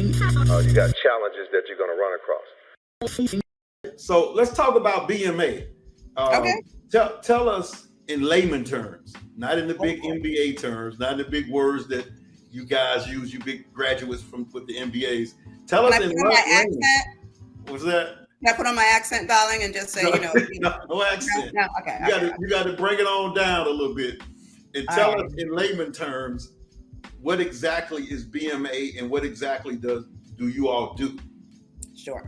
You got challenges that you're going to run across. So let's talk about BMA. Okay. Tell us in layman terms, not in the big MBA terms, not in the big words that you guys use, you big graduates from with the MBAs. Tell Can us I in put on my layman. accent? What's that? Can I put on my accent, darling, and just say, no accent. No, okay. You got to bring it on down a little bit and tell us in layman terms what exactly is BMA and what exactly do you all do? Sure.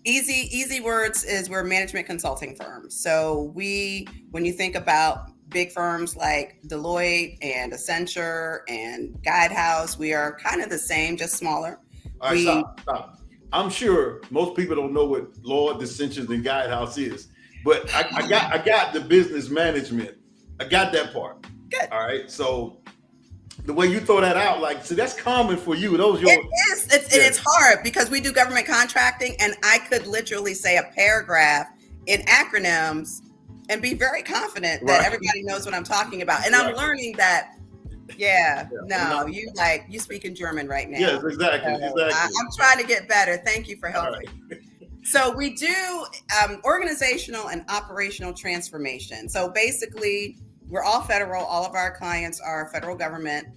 Easy words is we're a management consulting firm. So when you think about big firms like Deloitte and Accenture and Guidehouse, we are kind of the same, just smaller. All right, stop. I'm sure most people don't know what Lord Dissensions and Guidehouse is, but I got the business management. I got that part. Good. All right. So the way you throw that out, like, see, that's common for you. It is. It's hard because we do government contracting, and I could literally say a paragraph in acronyms and be very confident that everybody knows what I'm talking about. And I'm learning that. You speak in German right now. Yes, exactly. I'm trying to get better. Thank you for helping. Right. So we do organizational and operational transformation. So basically, we're all federal. All of our clients are federal government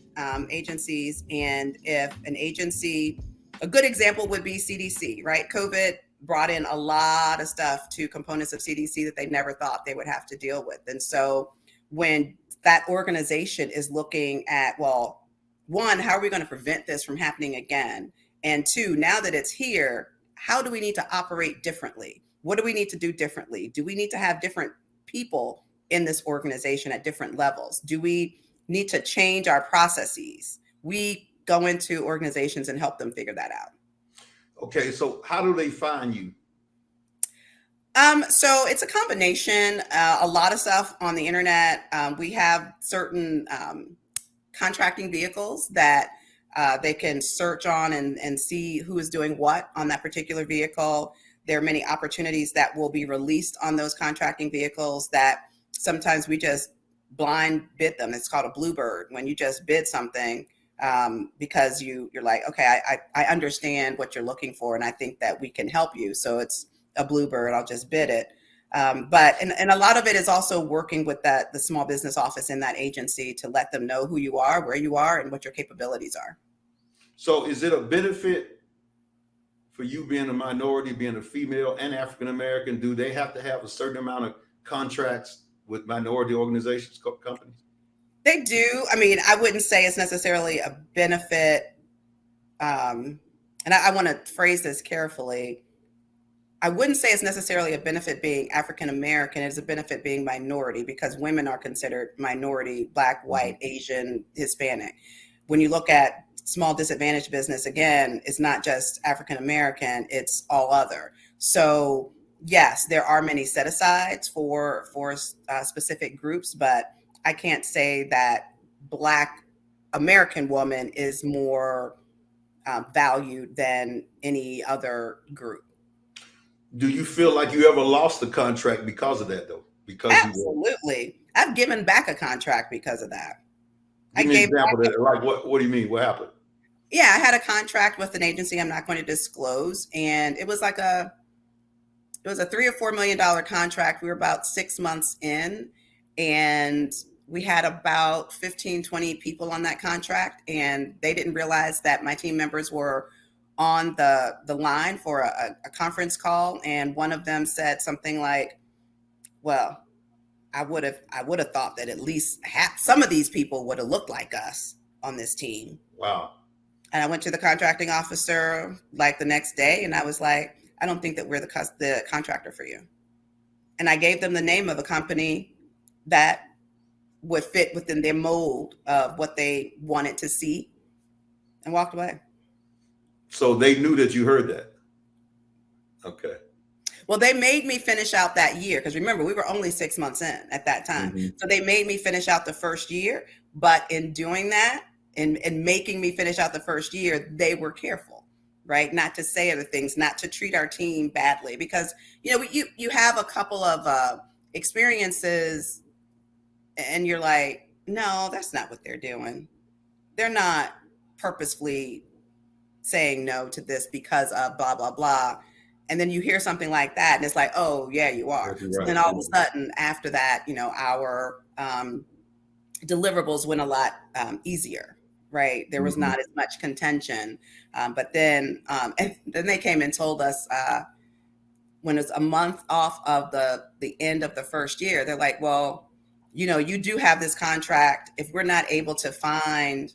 agencies. And if an agency, a good example would be CDC, right? COVID brought in a lot of stuff to components of CDC that they never thought they would have to deal with. And so when that organization is looking at, well, one, how are we going to prevent this from happening again? And two, now that it's here, how do we need to operate differently? What do we need to do differently? Do we need to have different people in this organization at different levels? Do we need to change our processes? We go into organizations and help them figure that out. Okay, so how do they find you? So it's a combination, a lot of stuff on the internet. We have certain contracting vehicles that they can search on and see who is doing what on that particular vehicle. There are many opportunities that will be released on those contracting vehicles that sometimes we just blind bid them. It's called a bluebird, when you just bid something because you're like, okay, I understand what you're looking for, and I think that we can help you. So it's a bluebird, I'll just bid it. But a lot of it is also working with the small business office in that agency to let them know who you are, where you are, and what your capabilities are. So is it a benefit for you being a minority, being a female and African American? Do they have to have a certain amount of contracts with minority organizations, companies? They do. I mean, I wouldn't say it's necessarily a benefit. And I want to phrase this carefully. I wouldn't say it's necessarily a benefit being African American. It's a benefit being minority, because women are considered minority: Black, white, Asian, Hispanic. When you look at small disadvantaged business, again, it's not just African American, it's all other. So yes, there are many set asides for specific groups, but I can't say that Black American woman is more valued than any other group. Do you feel like you ever lost a contract because of that, though? Because absolutely, I've given back a contract because of that. Give me an example of that. Like, what do you mean? What happened? Yeah, I had a contract with an agency I'm not going to disclose, and it was like a $3 or $4 million contract. We were about 6 months in, and we had about 15, 20 people on that contract, and they didn't realize that my team members were on the line for a conference call, and one of them said something like, well, I would have thought that at least some of these people would have looked like us on this team. Wow. And I went to the contracting officer like the next day, and I was like, I don't think that we're the contractor for you. And I gave them the name of a company that would fit within their mold of what they wanted to see, and walked away. So they knew that you heard that. Okay. Well, they made me finish out that year, because remember, we were only 6 months in at that time. Mm-hmm. So they made me finish out the first year. But in doing that and making me finish out the first year, they were careful, right? Not to say other things, not to treat our team badly, because, you have a couple of experiences and you're like, no, that's not what they're doing. They're not purposefully saying no to this because of blah, blah, blah. And then you hear something like that, and it's like, oh, yeah, you are. Right. So then all of a sudden, after that, our deliverables went a lot easier, right? There was not as much contention. But then, and then they came and told us when it's a month off of the end of the first year, they're like, well, you do have this contract. If we're not able to find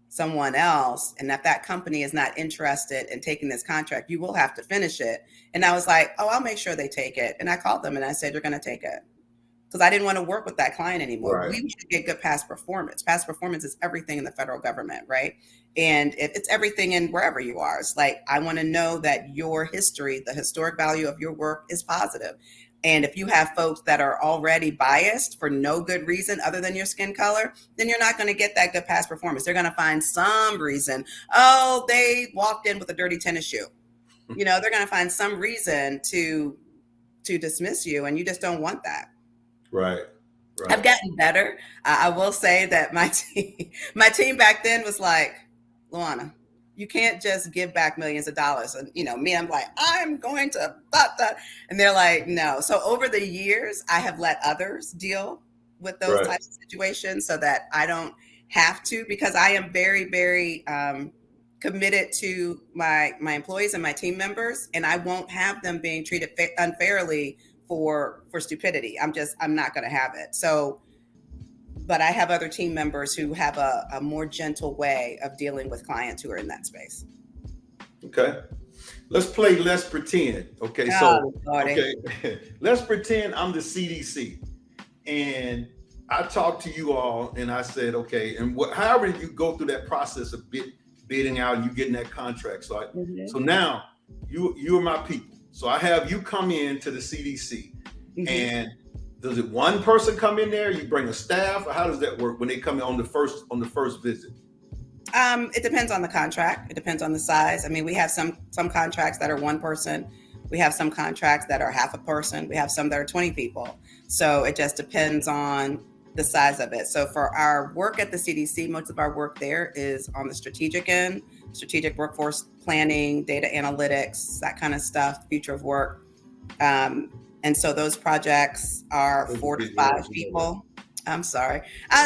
someone else, and if that company is not interested in taking this contract, you will have to finish it. And I was like, oh, I'll make sure they take it. And I called them and I said, you're going to take it. Because I didn't want to work with that client anymore. Right. We need to get good past performance. Past performance is everything in the federal government, right? And it's everything in wherever you are. It's like, I want to know that your history, the historic value of your work is positive. And if you have folks that are already biased for no good reason other than your skin color, then you're not going to get that good past performance. They're going to find some reason. Oh, they walked in with a dirty tennis shoe. They're going to find some reason to dismiss you, and you just don't want that. Right. I've gotten better. I will say that my team back then was like, Luana, you can't just give back millions of dollars. And, me, I'm like, I'm going to, and they're like, no. So over the years, I have let others deal with those types of situations so that I don't have to, because I am very, very committed to my employees and my team members, and I won't have them being treated unfairly for stupidity. I'm not going to have it. So, but I have other team members who have a more gentle way of dealing with clients who are in that space. Okay. Let's play Let's Pretend. Okay. Okay. Let's pretend I'm the CDC and I talked to you all and I said, okay, and however you go through that process of bidding out and you getting that contract. So so now you are my people. So I have you come in to the CDC and does it one person come in there? You bring a staff, or how does that work when they come in on the first visit? It depends on the contract. It depends on the size. I mean, we have some contracts that are one person. We have some contracts that are half a person. We have some that are 20 people. So it just depends on the size of it. So for our work at the CDC, most of our work there is on the strategic end, strategic workforce planning, data analytics, that kind of stuff, future of work. And so those projects are 4 to 5 people. I'm sorry.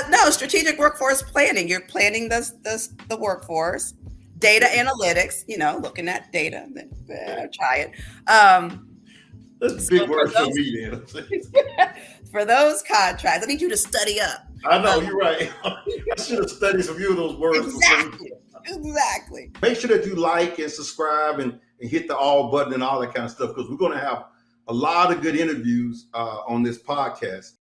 No, strategic workforce planning. You're planning the workforce, data analytics, looking at data. Try it. That's a big word for me, then. For those contracts, I need you to study up. I know, you're right. I should have studied some few of those words. Exactly. Make sure that you like and subscribe and hit the all button and all that kind of stuff, because we're going to have a lot of good interviews on this podcast.